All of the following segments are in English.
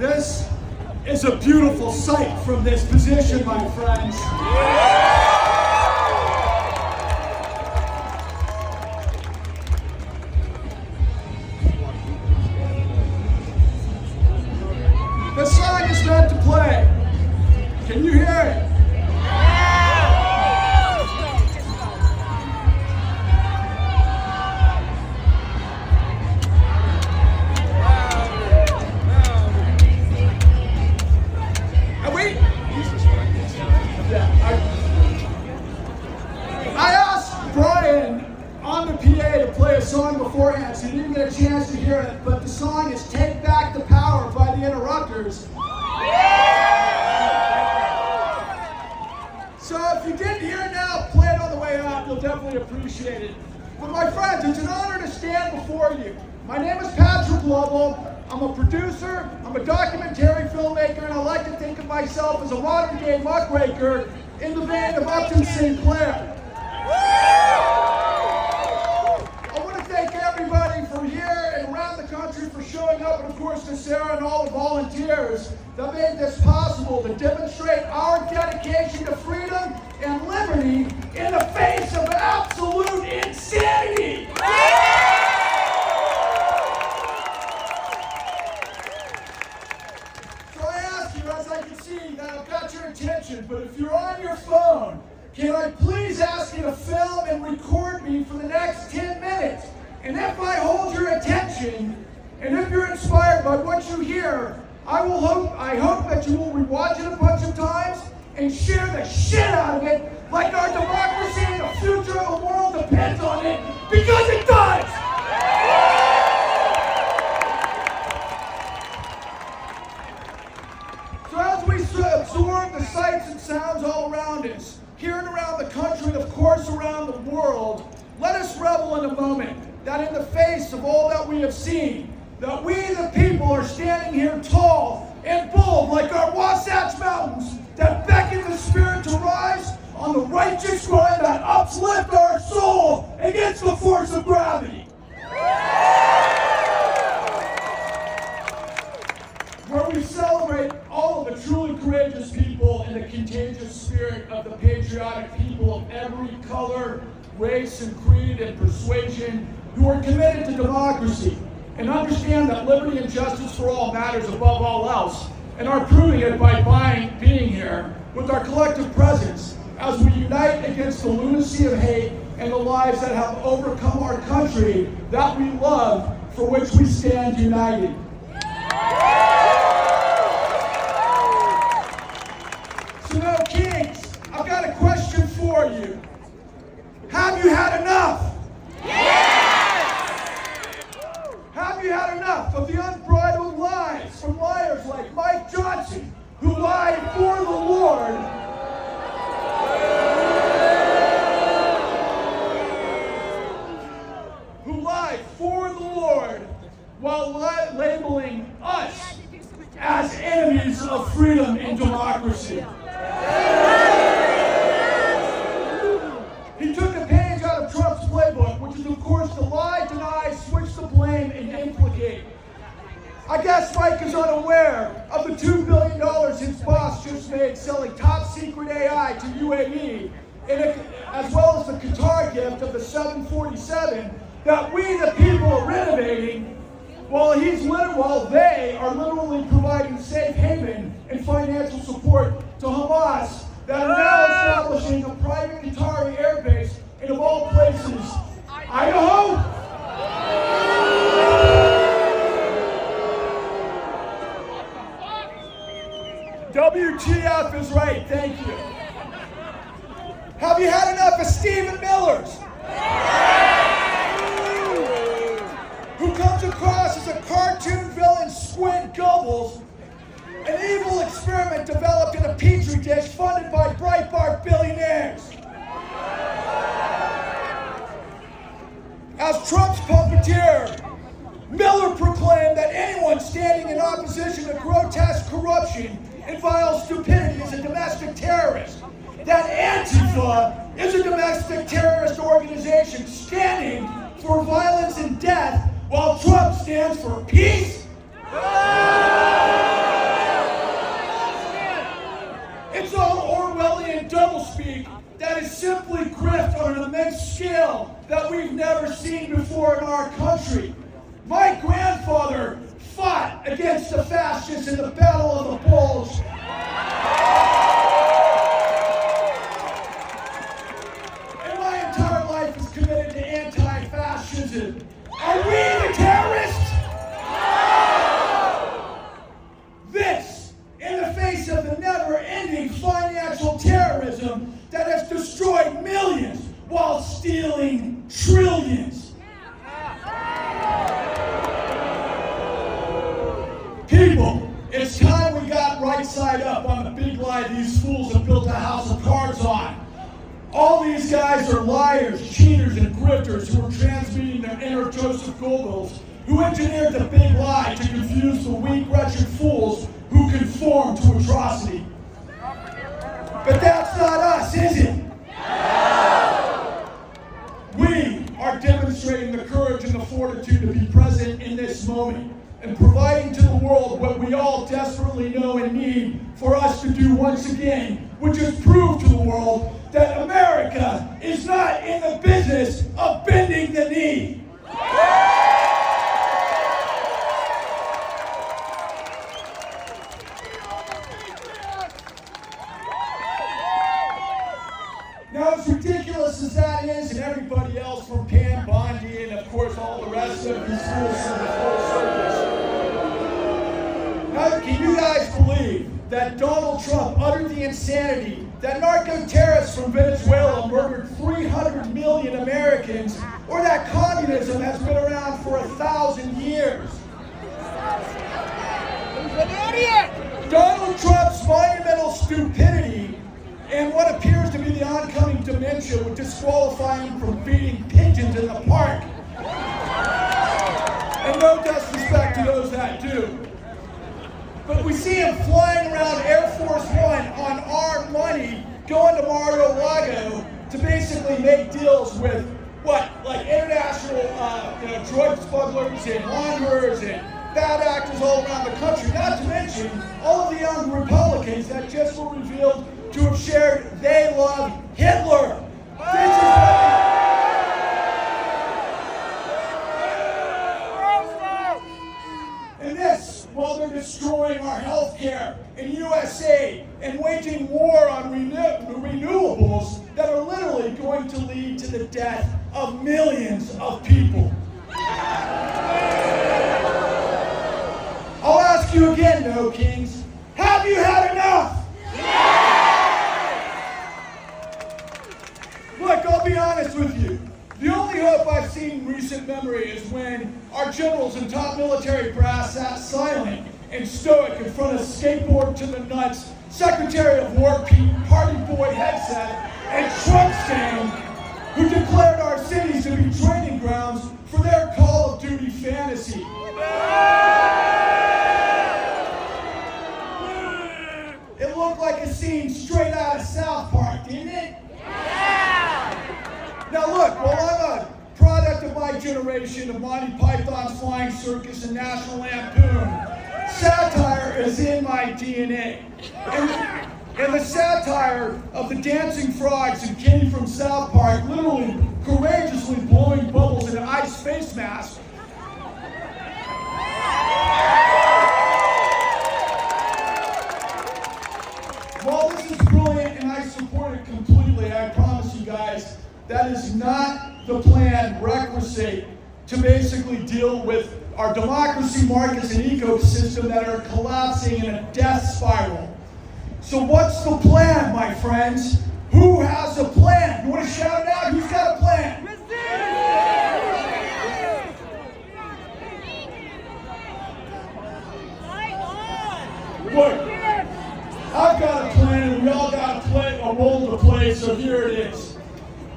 This is a beautiful sight from this position, my friends. The song is meant to play. Can you hear it? I asked Brian on the PA to play a song beforehand, so he didn't get a chance to hear it, but the song is Take Back the Power by the Interrupters. So if you didn't hear it now, play it on the way out. You'll definitely appreciate it. But my friends, it's an honor to stand before you. My name is Patrick Lovell. I'm a producer, I'm a documentary filmmaker, and I like to think of myself as a modern-day muckraker in the vein of Upton Sinclair. I want to thank everybody from here and around the country for showing up, and of course to Sarah and all the volunteers that made this possible to demonstrate our dedication to freedom and liberty in the face of absolute insanity. Attention, but if you're on your phone, can I please ask you to film and record me for the next 10 minutes? And if I hold your attention, and if you're inspired by what you hear, I hope that you will rewatch it a bunch of times and share the shit out of it like our democracy and the future of the world depends on it, because it does! So as we absorb the sights and sounds all around us, here and around the country and of course around the world, let us revel in a moment that in the face of all that we have seen, that we the people are standing here tall and bold like our Wasatch Mountains that beckon the spirit to rise on the righteous grind that uplift our soul against the force of gravity. Where we celebrate all of the truly courageous people and the contagious spirit of the patriotic people of every color, race, and creed and persuasion who are committed to democracy and understand that liberty and justice for all matters above all else, and are proving it by being here with our collective presence as we unite against the lunacy of hate and the lies that have overcome our country that we love, for which we stand united. So No Kings, I've got a question for you. Have you had enough? Yes! Have you had enough of the unbridled lies from liars like Mike Johnson, who lied for the Lord? Who lied for the Lord while labeling us as enemies of freedom and democracy. He took a page out of Trump's playbook, which is of course to lie, deny, switch the blame, and implicate. I guess Mike is unaware of the $2 billion his boss just made selling top secret AI to UAE, as well as the Qatar gift of the 747 that we the people are renovating, while they are literally providing safe haven and financial support to Hamas that are now establishing a private Qatari airbase in, of all places, Idaho? WTF is right, thank you. Have you had enough of Stephen Miller's? Who comes across as a cartoon villain Squid Gobbles, an evil experiment developed in a petri dish funded by Breitbart billionaires. As Trump's puppeteer, Miller proclaimed that anyone standing in opposition to grotesque corruption and vile stupidity is a domestic terrorist. That Antifa is a domestic terrorist organization standing for violence and death, while Trump stands for peace. against the fascists in the Battle of the Bulge. And my entire life is committed to anti-fascism. Are we the terrorists? No! This, in the face of the never-ending financial terrorism that has destroyed millions while stealing trillions. People, it's time we got right side up on the big lie these fools have built a house of cards on. All these guys are liars, cheaters, and grifters who are transmuting their inner Joseph Goebbels, who engineered the big lie to confuse the weak, wretched fools who conform to atrocity. But that's not us, is it? No! We are demonstrating the courage and the fortitude to be present in this moment and providing to the world what we all desperately know and need for us to do once again, which is prove to the world that America is not in the business of bending the knee. Now, as ridiculous as that is, and everybody else from Pam Bondi and, of course, all the rest of these fools in the full circus. Now, can you guys believe that Donald Trump uttered the insanity that narco-terrorists from Venezuela murdered 300 million Americans, or that communism has been around for 1,000 years? Donald Trump's monumental stupidity and what appears to be the oncoming dementia would disqualify him from feeding pigeons in the park. And no disrespect to those that do. But we see him flying around Air Force One on our money, going to Mar-a-Lago to basically make deals with what, like international drug smugglers and launderers and bad actors all around the country. Not to mention all of the young Republicans that just were revealed to have shared they love Hitler. This is and this, while they're destroying our health care and USA and waging war on renewables that are literally going to lead to the death of millions of people. I'll ask you again, No Kings, have you had enough? Look, I'll be honest with you. The only hope I've seen in recent memory is when our generals and top military brass sat silent and stoic in front of skateboard to the nuts, Secretary of War Pete Hardy Boy Headset, and Trump stand, who declared our cities to be training grounds for their Call of Duty fantasy. It looked like a scene straight out of South Park, didn't it? Now look, while I'm a product of my generation of Monty Python's Flying Circus and National Lampoon, satire is in my DNA. And the satire of the dancing frogs and Kenny from South Park literally courageously blowing bubbles in an ice face mask. While this is brilliant and I support it completely, I promise you guys, that is not the plan requisite to basically deal with our democracy, markets, and ecosystem that are collapsing in a death spiral. So what's the plan, my friends? Who has a plan? You want to shout it out? Who's got a plan? Look, I've got a plan and we all got a role to play, so here it is.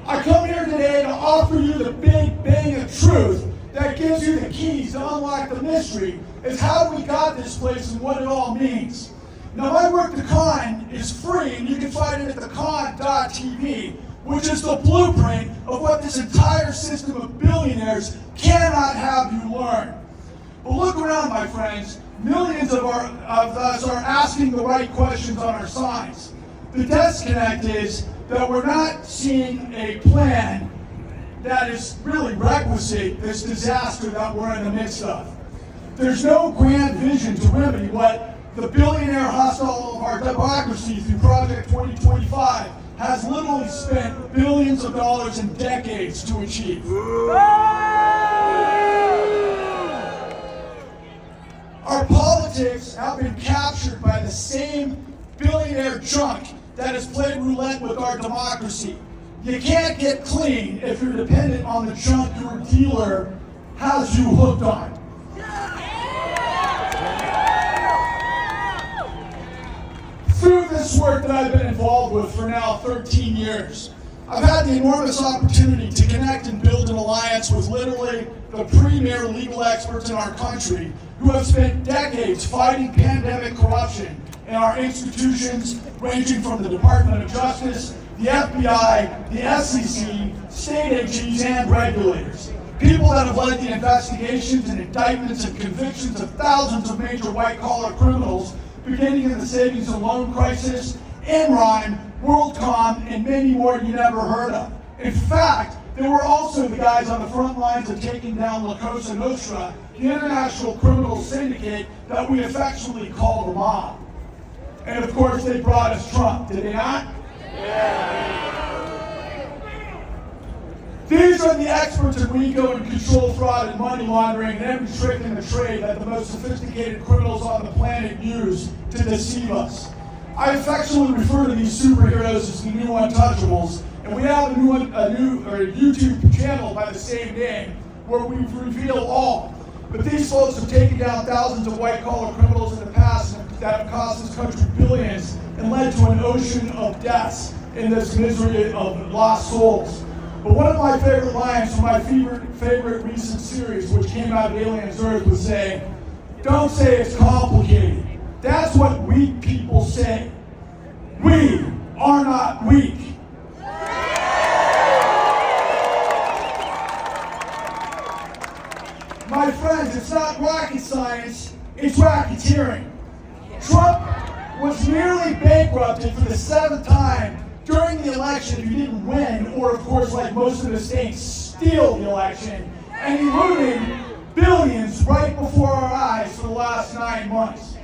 I come here today to offer you the big bang of truth that gives you the keys to unlock the mystery is how we got this place and what it all means. Now, my work, The Con, is free, and you can find it at thecon.tv, which is the blueprint of what this entire system of billionaires cannot have you learn. But look around, my friends. Millions of us are asking the right questions on our signs. The disconnect is that we're not seeing a plan that is really requisite this disaster that we're in the midst of. There's no grand vision to remedy what the billionaire hustle of our democracy through Project 2025 has literally spent billions of dollars and decades to achieve. Our politics have been captured by the same billionaire junk that has played roulette with our democracy. You can't get clean if you're dependent on the junk your dealer has you hooked on. Through this work that I've been involved with for now 13 years, I've had the enormous opportunity to connect and build an alliance with literally the premier legal experts in our country who have spent decades fighting pandemic corruption in our institutions, ranging from the Department of Justice, the FBI, the SEC, state AGs, and regulators. People that have led the investigations and indictments and convictions of thousands of major white-collar criminals, beginning in the savings and loan crisis, Enron, WorldCom, and many more you never heard of. In fact, they were also the guys on the front lines of taking down La Cosa Nostra, the international criminal syndicate that we affectionately call the mob. And of course, they brought us Trump, did they not? Yeah. These are the experts in RICO and control fraud and money laundering and every trick in the trade that the most sophisticated criminals on the planet use to deceive us. I affectionately refer to these superheroes as the new Untouchables, and we have a new YouTube channel by the same name where we reveal all. But these folks have taken down thousands of white-collar criminals in the past that have cost this country billions and led to an ocean of deaths in this misery of lost souls. But one of my favorite lines from my favorite recent series, which came out of Aliens Earth, was saying, "Don't say it's complicated. That's what weak people say. We are not weak." My friends, it's not rocket science, it's racketeering. Trump was nearly bankrupted for the 7th time during the election if he didn't win, or of course, like most of the states, steal the election, and he looted billions right before our eyes for the last 9 months.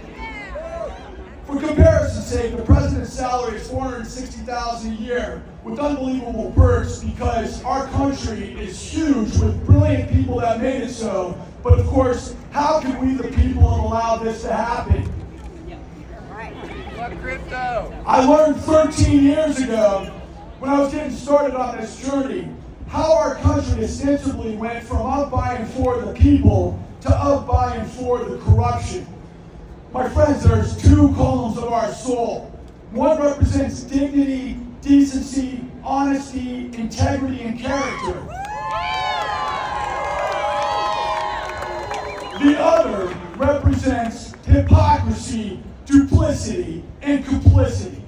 For comparison's sake, the president's salary is $460,000 a year with unbelievable perks because our country is huge with brilliant people that made it so. But of course, how can we, the people, allow this to happen? Crypto. I learned 13 years ago when I was getting started on this journey how our country ostensibly went from of by and for the people to of by and for the corruption. My friends, there's 2 columns of our soul. One represents dignity, decency, honesty, integrity, and character. The other represents hypocrisy, duplicity, and complicity.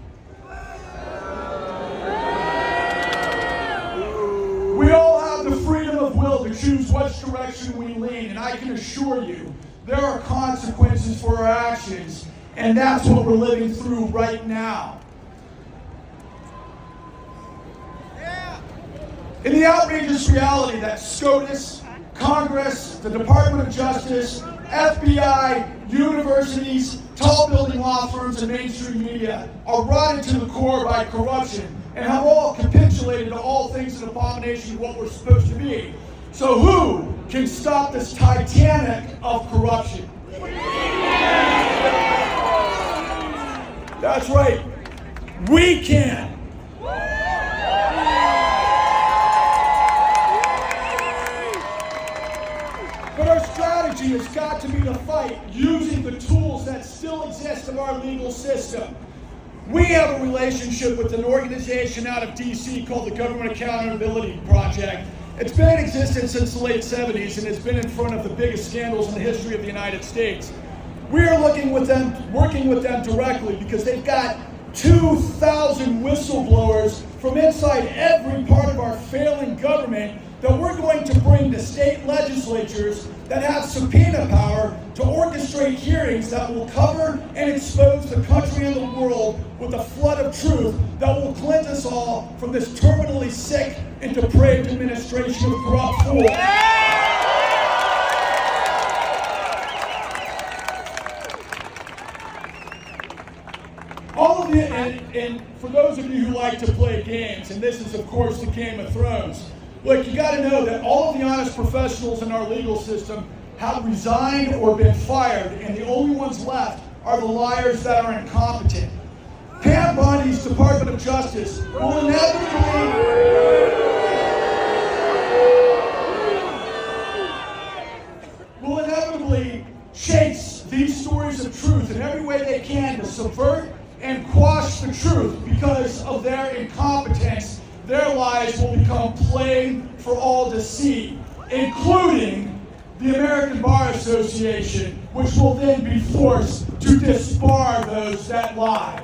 We all have the freedom of will to choose which direction we lean, and I can assure you there are consequences for our actions, and that's what we're living through right now. In the outrageous reality that SCOTUS, Congress, the Department of Justice, FBI, universities, tall building law firms, and mainstream media are rotted to the core by corruption and have all capitulated to all things an abomination of what we're supposed to be. So who can stop this Titanic of corruption? That's right, we can. But our strategy has got to be to fight using the tools that still exist in our legal system. We have a relationship with an organization out of DC called the Government Accountability Project. It's been in existence since the late 70s and has been in front of the biggest scandals in the history of the United States. We are working with them directly because they've got 2,000 whistleblowers from inside every part of our failing government that we're going to bring to state legislatures that have subpoena power to orchestrate hearings that will cover and expose the country and the world with a flood of truth that will cleanse us all from this terminally sick and depraved administration of corrupt fools. of you, and for those of you who like to play games, and this is of course the Game of Thrones, look, you got to know that all of the honest professionals in our legal system have resigned or been fired, and the only ones left are the liars that are incompetent. Pam Bundy's Department of Justice will inevitably chase these stories of truth in every way they can to subvert and quash the truth. Because of their incompetence, their lies will become plain for all to see, including the American Bar Association, which will then be forced to disbar those that lie.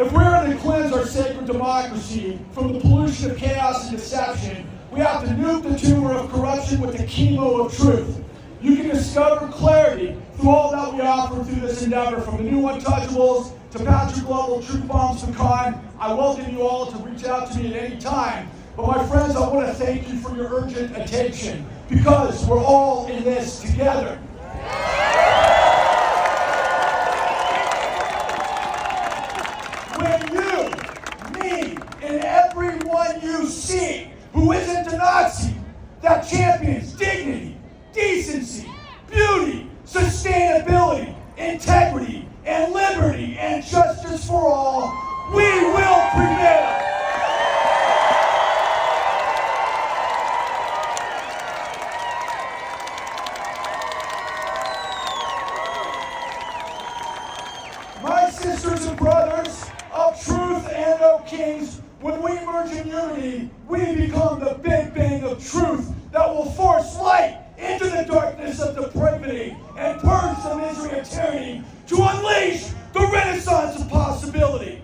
If we're going to cleanse our sacred democracy from the pollution of chaos and deception, we have to nuke the tumor of corruption with the chemo of truth. You can discover clarity through all that we offer through this endeavor, from the new Untouchables to Patrick Lovell, Truth Bombs to Con. I welcome you all to reach out to me at any time. But my friends, I want to thank you for your urgent attention, because we're all in this together. When you, me, and everyone you see who isn't a Nazi, that champions dignity, decency, beauty, sustainability, integrity, and liberty, and justice for all, we will prevail. My sisters and brothers of truth and no kings, when we merge in unity, we become the big bang of truth that will force light into the darkness of depravity and purge the misery of tyranny to unleash the renaissance of possibility.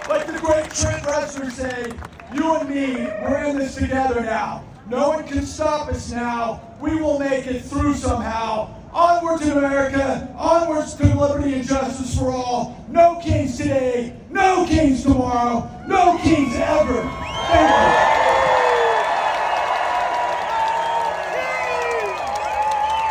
Like the great Trent Reznor said, you and me, we're in this together now. No one can stop us now. We will make it through somehow. Onward to America, onwards to liberty and justice for all. No kings today, no kings tomorrow, no kings ever. Thank you.